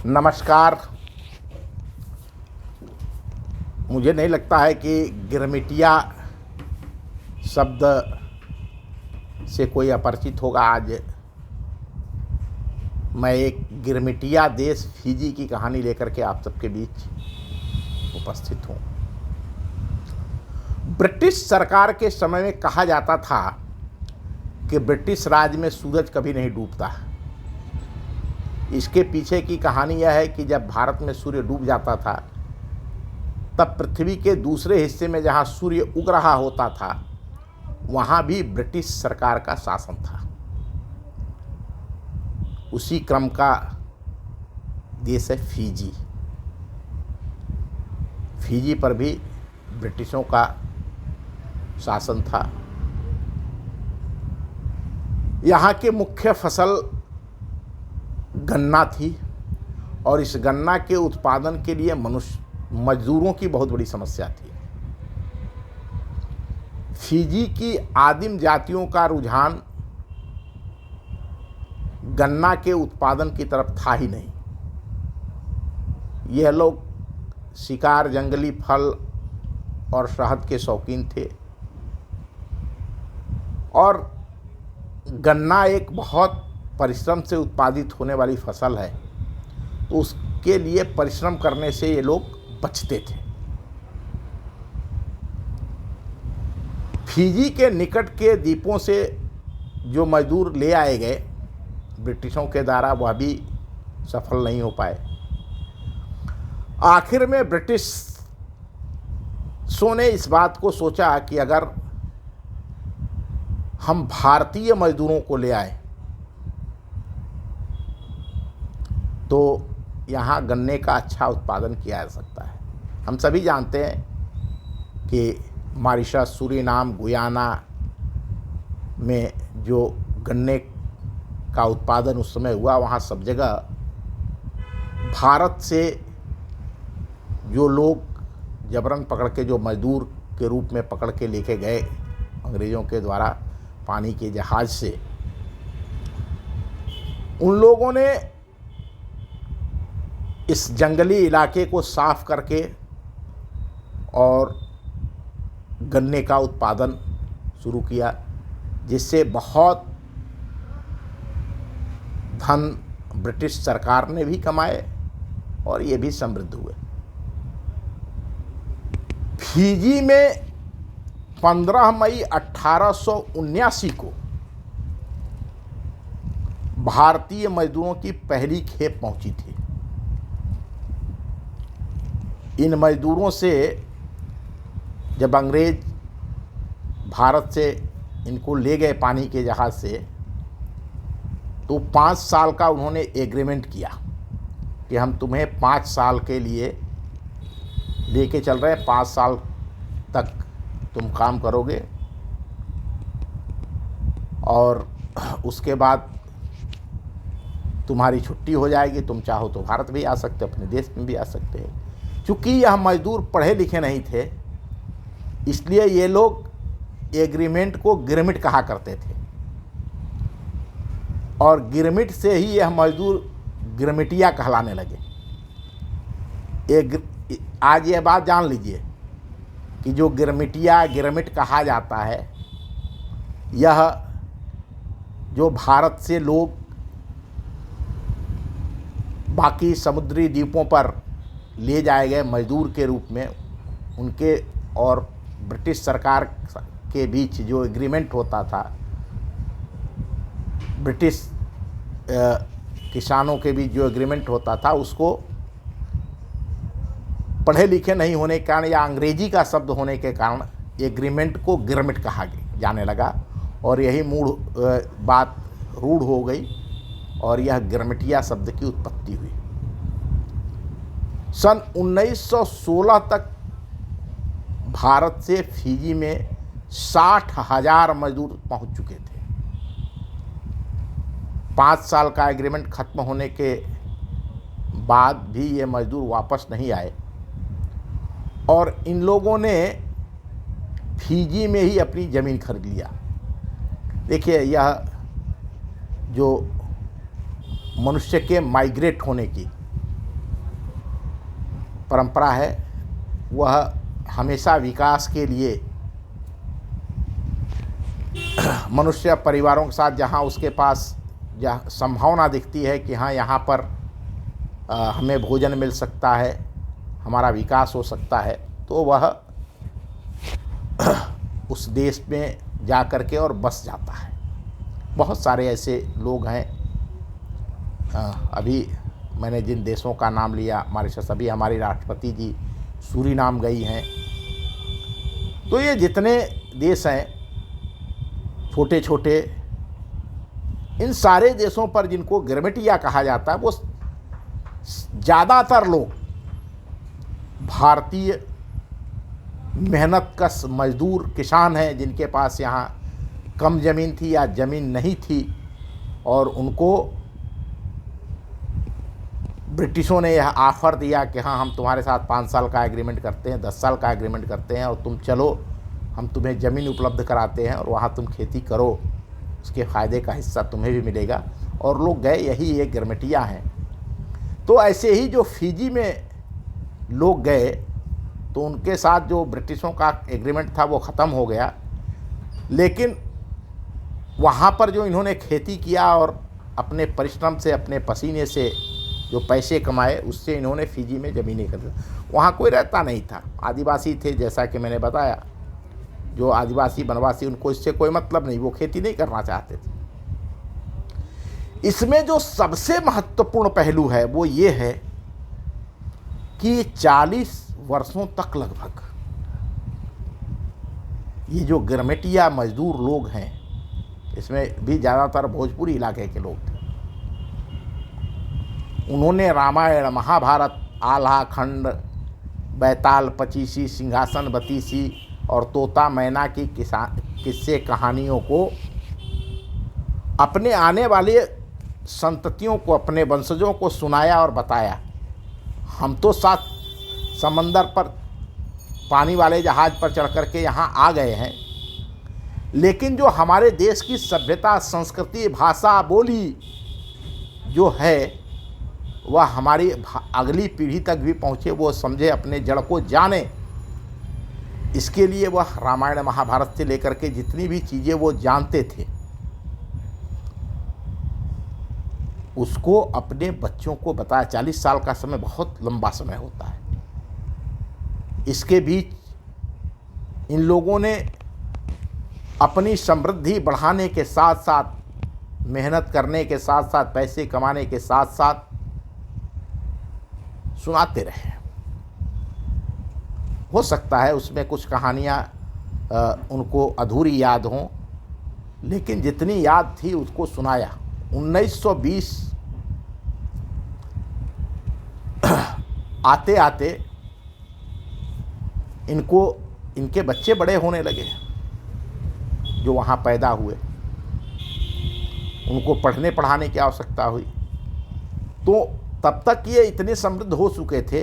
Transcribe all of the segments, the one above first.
नमस्कार। मुझे नहीं लगता है कि गिरमिटिया शब्द से कोई अपरिचित होगा। आज मैं एक गिरमिटिया देश फिजी की कहानी लेकर के आप सबके बीच उपस्थित हूँ। ब्रिटिश सरकार के समय में कहा जाता था कि ब्रिटिश राज में सूरज कभी नहीं डूबता। इसके पीछे की कहानी यह है कि जब भारत में सूर्य डूब जाता था तब पृथ्वी के दूसरे हिस्से में जहाँ सूर्य उग रहा होता था वहाँ भी ब्रिटिश सरकार का शासन था। उसी क्रम का देश है फिजी। फिजी पर भी ब्रिटिशों का शासन था। यहाँ के मुख्य फसल गन्ना थी और इस गन्ना के उत्पादन के लिए मजदूरों की बहुत बड़ी समस्या थी। फिजी की आदिम जातियों का रुझान गन्ना के उत्पादन की तरफ था ही नहीं। यह लोग शिकार, जंगली फल और शहद के शौकीन थे और गन्ना एक बहुत परिश्रम से उत्पादित होने वाली फसल है, तो उसके लिए परिश्रम करने से ये लोग बचते थे। फिजी के निकट के द्वीपों से जो मजदूर ले आए गए ब्रिटिशों के द्वारा, वह भी सफल नहीं हो पाए। आखिर में ब्रिटिशों ने इस बात को सोचा कि अगर हम भारतीय मजदूरों को ले आए तो यहाँ गन्ने का अच्छा उत्पादन किया जा सकता है। हम सभी जानते हैं कि मॉरिशस, सूरीनाम, गुयाना में जो गन्ने का उत्पादन उस समय हुआ, वहाँ सब जगह भारत से जो लोग जबरन पकड़ के, जो मजदूर के रूप में पकड़ के लेके गए अंग्रेज़ों के द्वारा पानी के जहाज़ से, उन लोगों ने इस जंगली इलाके को साफ करके और गन्ने का उत्पादन शुरू किया, जिससे बहुत धन ब्रिटिश सरकार ने भी कमाए और ये भी समृद्ध हुए। फिजी में 15 मई 1879 को भारतीय मजदूरों की पहली खेप पहुंची थी। इन मजदूरों से जब अंग्रेज भारत से इनको ले गए पानी के जहाज़ से, तो 5 साल का उन्होंने एग्रीमेंट किया कि हम तुम्हें 5 साल के लिए लेके चल रहे हैं, 5 साल तक तुम काम करोगे और उसके बाद तुम्हारी छुट्टी हो जाएगी। तुम चाहो तो भारत भी आ सकते हो, अपने देश में भी आ सकते हैं। चूँकि यह मजदूर पढ़े लिखे नहीं थे, इसलिए ये लोग एग्रीमेंट को गिरमिट कहा करते थे और गिरमिट से ही यह मजदूर गिरमिटिया कहलाने लगे। आज यह बात जान लीजिए कि जो गिरमिट कहा जाता है, यह जो भारत से लोग बाकी समुद्री द्वीपों पर ले जाए गए मजदूर के रूप में, उनके और ब्रिटिश सरकार के बीच जो एग्रीमेंट होता था, ब्रिटिश किसानों के बीच जो एग्रीमेंट होता था, उसको पढ़े लिखे नहीं होने के कारण या अंग्रेजी का शब्द होने के कारण एग्रीमेंट को गिरमिट कहा जाने लगा और यही मूल बात रूढ़ हो गई और यह गिरमिटिया शब्द की उत्पत्ति हुई। सन 1916 तक भारत से फिजी में 60,000 मजदूर पहुंच चुके थे। 5 साल का एग्रीमेंट खत्म होने के बाद भी ये मजदूर वापस नहीं आए और इन लोगों ने फिजी में ही अपनी ज़मीन खरीद लिया। देखिए, यह जो मनुष्य के माइग्रेट होने की परंपरा है वह हमेशा विकास के लिए मनुष्य परिवारों के साथ जहाँ उसके पास जहाँ संभावना दिखती है कि हाँ यहाँ पर हमें भोजन मिल सकता है, हमारा विकास हो सकता है, तो वह उस देश में जा कर के और बस जाता है। बहुत सारे ऐसे लोग हैं। अभी मैंने जिन देशों का नाम लिया, मॉरिशस, अभी हमारी राष्ट्रपति जी सूरीनाम गई हैं। तो ये जितने देश हैं छोटे छोटे, इन सारे देशों पर जिनको गिरमिटिया कहा जाता है, वो ज़्यादातर लोग भारतीय मेहनतकश मजदूर किसान हैं, जिनके पास यहाँ कम ज़मीन थी या ज़मीन नहीं थी, और उनको ब्रिटिशों ने यह ऑफ़र दिया कि हाँ हम तुम्हारे साथ 5 साल का एग्रीमेंट करते हैं, 10 साल का एग्रीमेंट करते हैं, और तुम चलो, हम तुम्हें ज़मीन उपलब्ध कराते हैं और वहाँ तुम खेती करो, उसके फ़ायदे का हिस्सा तुम्हें भी मिलेगा। और लोग गए, यही ये गिरमिटिया हैं। तो ऐसे ही जो फिजी में लोग गए, तो उनके साथ जो ब्रिटिशों का एग्रीमेंट था वो ख़त्म हो गया, लेकिन वहाँ पर जो इन्होंने खेती किया और अपने परिश्रम से, अपने पसीने से जो पैसे कमाए, उससे इन्होंने फिजी में ज़मीनें खरीदी। वहाँ कोई रहता नहीं था, आदिवासी थे, जैसा कि मैंने बताया। जो आदिवासी वनवासी, उनको इससे कोई मतलब नहीं, वो खेती नहीं करना चाहते थे। इसमें जो सबसे महत्वपूर्ण पहलू है वो ये है कि 40 वर्षों तक लगभग ये जो गिरमिटिया मजदूर लोग हैं, इसमें भी ज़्यादातर भोजपुरी इलाके के लोग थे, उन्होंने रामायण, महाभारत, आल्हा खंड, बैताल पचीसी, सिंहासन बतीसी और तोता मैना की किस्से कहानियों को अपने आने वाले संततियों को, अपने वंशजों को सुनाया और बताया। हम तो साथ समंदर पर पानी वाले जहाज़ पर चढ़ कर के यहाँ आ गए हैं, लेकिन जो हमारे देश की सभ्यता, संस्कृति, भाषा, बोली जो है, वह हमारी अगली पीढ़ी तक भी पहुँचे, वो समझे, अपने जड़ को जाने। इसके लिए वह रामायण महाभारत से लेकर के जितनी भी चीज़ें वो जानते थे, उसको अपने बच्चों को बताया। 40 साल का समय बहुत लंबा समय होता है। इसके बीच इन लोगों ने अपनी समृद्धि बढ़ाने के साथ साथ, मेहनत करने के साथ साथ, पैसे कमाने के साथ साथ सुनाते रहे। हो सकता है उसमें कुछ कहानियाँ उनको अधूरी याद हों, लेकिन जितनी याद थी उसको सुनाया। 1920 आते आते इनके बच्चे बड़े होने लगे जो वहाँ पैदा हुए, उनको पढ़ने पढ़ाने की आवश्यकता हुई। तो तब तक ये इतने समृद्ध हो चुके थे,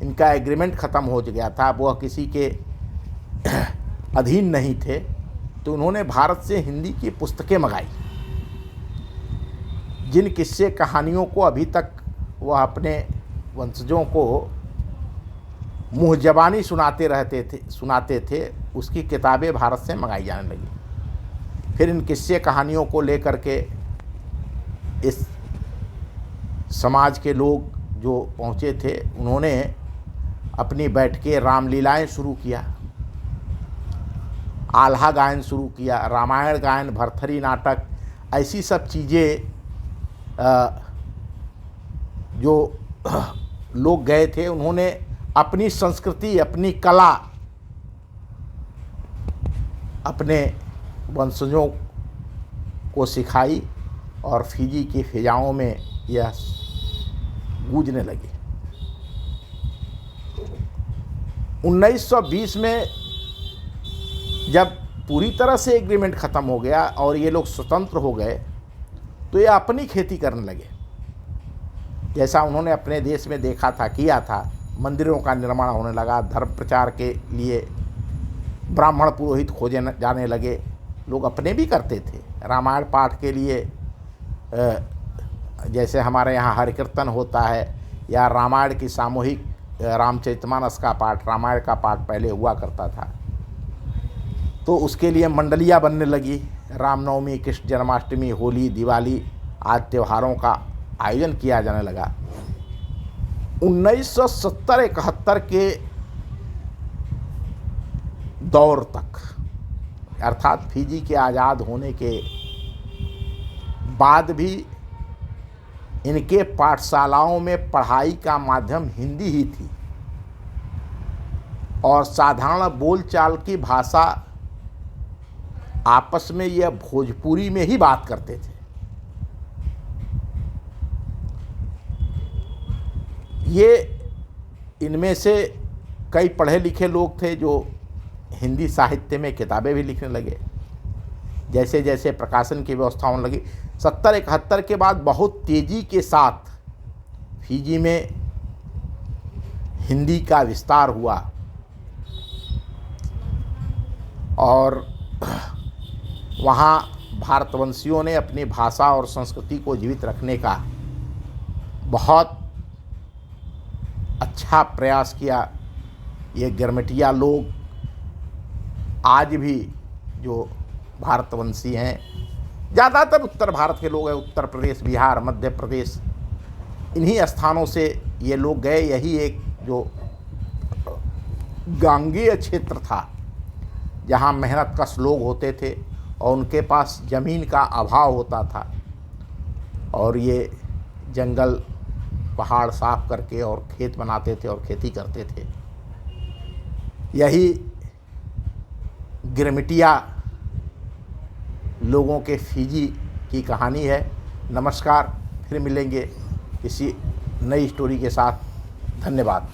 इनका एग्रीमेंट ख़त्म हो गया था, वह किसी के अधीन नहीं थे। तो उन्होंने भारत से हिंदी की पुस्तकें मंगाई, जिन किस्से कहानियों को अभी तक वह अपने वंशजों को मुँह ज़बानी सुनाते थे, उसकी किताबें भारत से मंगाई जाने लगी। फिर इन किस्से कहानियों को लेकर के इस समाज के लोग जो पहुँचे थे, उन्होंने अपनी बैठकें, रामलीलाएँ शुरू किया, आल्हा गायन शुरू किया, रामायण गायन, भरथरी नाटक, ऐसी सब चीज़ें जो लोग गए थे, उन्होंने अपनी संस्कृति, अपनी कला अपने वंशजों को सिखाई और फिजी की फिजाओं में यह गूंजने लगी। 1920 में जब पूरी तरह से एग्रीमेंट ख़त्म हो गया और ये लोग स्वतंत्र हो गए, तो ये अपनी खेती करने लगे, जैसा उन्होंने अपने देश में देखा था, किया था। मंदिरों का निर्माण होने लगा, धर्म प्रचार के लिए ब्राह्मण पुरोहित खोजे जाने लगे। लोग अपने भी करते थे। रामायण पाठ के लिए जैसे हमारे यहाँ हरि कीर्तन होता है, या रामायण की सामूहिक रामचरितमानस का पाठ, रामायण का पाठ पहले हुआ करता था, तो उसके लिए मंडलियाँ बनने लगी। रामनवमी, कृष्ण जन्माष्टमी, होली, दिवाली आदि त्योहारों का आयोजन किया जाने लगा। 1970-71 के दौर तक, अर्थात फिजी के आज़ाद होने के बाद भी इनके पाठशालाओं में पढ़ाई का माध्यम हिंदी ही थी और साधारण बोलचाल की भाषा आपस में यह भोजपुरी में ही बात करते थे। ये इनमें से कई पढ़े लिखे लोग थे जो हिंदी साहित्य में किताबें भी लिखने लगे। जैसे जैसे प्रकाशन की व्यवस्था होने लगी, 70-71 के बाद बहुत तेज़ी के साथ फिजी में हिंदी का विस्तार हुआ और वहाँ भारतवंशियों ने अपनी भाषा और संस्कृति को जीवित रखने का बहुत अच्छा प्रयास किया। ये गिरमिटिया लोग आज भी जो भारतवंशी हैं, ज़्यादातर उत्तर भारत के लोग हैं, उत्तर प्रदेश, बिहार, मध्य प्रदेश, इन्हीं स्थानों से ये लोग गए। यही एक जो गांगेय क्षेत्र था जहाँ मेहनतकश लोग होते थे और उनके पास ज़मीन का अभाव होता था और ये जंगल पहाड़ साफ करके और खेत बनाते थे और खेती करते थे। यही गिरमिटिया लोगों के फिजी की कहानी है। नमस्कार, फिर मिलेंगे किसी नई स्टोरी के साथ। धन्यवाद।